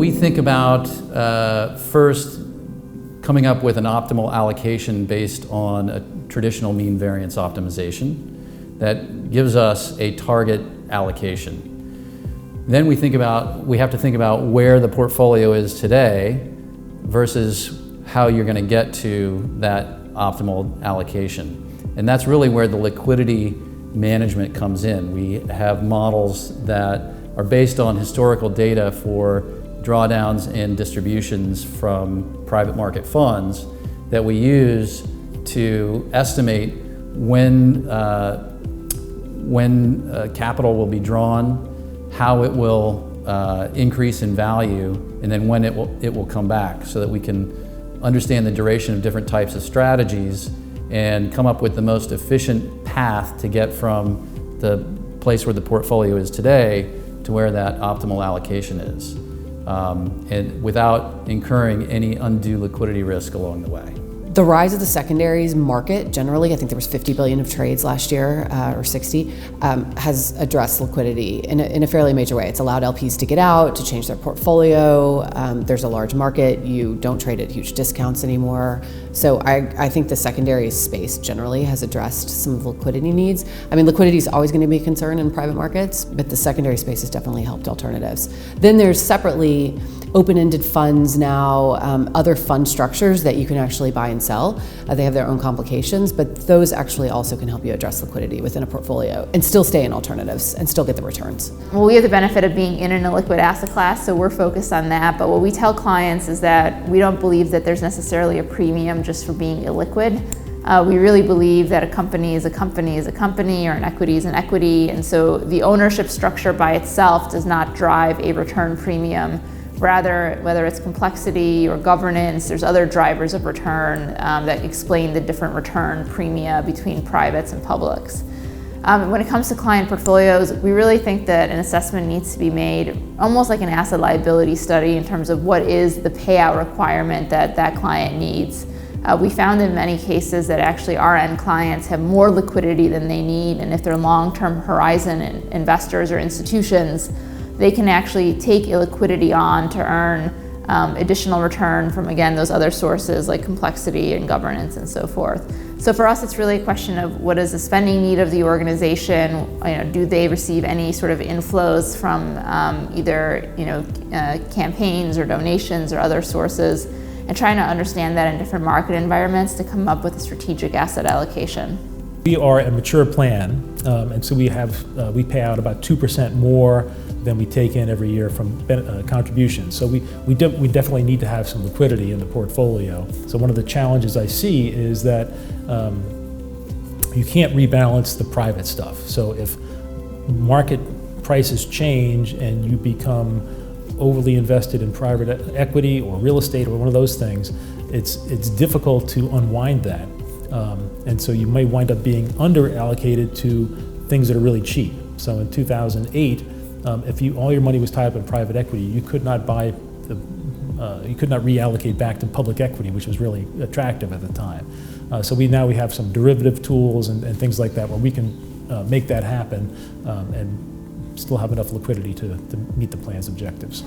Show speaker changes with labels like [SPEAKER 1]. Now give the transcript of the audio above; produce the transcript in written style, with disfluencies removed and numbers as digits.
[SPEAKER 1] We think about first coming up with an optimal allocation based on a traditional mean variance optimization that gives us a target allocation. Then we have to think about where the portfolio is today versus how you're going to get to that optimal allocation. And that's really where the liquidity management comes in. We have models that are based on historical data for drawdowns and distributions from private market funds that we use to estimate when capital will be drawn, how it will increase in value, and then when it will come back, so that we can understand the duration of different types of strategies and come up with the most efficient path to get from the place where the portfolio is today to where that optimal allocation is, and without incurring any undue liquidity risk along the way.
[SPEAKER 2] The rise of the secondaries market generally, I think there was 50 billion of trades last year, or 60, has addressed liquidity in a fairly major way. It's allowed LPs to get out, to change their portfolio. There's a large market. You don't trade at huge discounts anymore. So I think the secondaries space generally has addressed some of the liquidity needs. I mean, liquidity is always going to be a concern in private markets, but the secondary space has definitely helped alternatives. Then there's separately open-ended funds now, other fund structures that you can actually buy and sell. They have their own complications, but those actually also can help you address liquidity within a portfolio and still stay in alternatives and still get the returns.
[SPEAKER 3] Well, we have the benefit of being in an illiquid asset class, so we're focused on that. But what we tell clients is that we don't believe that there's necessarily a premium just for being illiquid. We really believe that a company is a company is a company, or an equity is an equity, and so the ownership structure by itself does not drive a return premium. Rather, whether it's complexity or governance, there's other drivers of return that explain the different return premia between privates and publics. When it comes to client portfolios, we really think that an assessment needs to be made almost like an asset liability study in terms of what is the payout requirement that that client needs. We found in many cases that actually our end clients have more liquidity than they need, and if they're long-term horizon investors or institutions, they can actually take illiquidity on to earn additional return from, again, those other sources like complexity and governance and so forth. So for us, it's really a question of what is the spending need of the organization. Do they receive any sort of inflows from either campaigns or donations or other sources, and trying to understand that in different market environments to come up with a strategic asset allocation.
[SPEAKER 4] We are a mature plan, and so we pay out about 2% more than we take in every year from contributions. So we definitely need to have some liquidity in the portfolio. So one of the challenges I see is that you can't rebalance the private stuff. So if market prices change and you become overly invested in private equity or real estate or one of those things, it's difficult to unwind that. And so you may wind up being under allocated to things that are really cheap. So in 2008, if all your money was tied up in private equity, you could not reallocate back to public equity, which was really attractive at the time. So we have some derivative tools and things like that where we can make that happen and still have enough liquidity to meet the plan's objectives.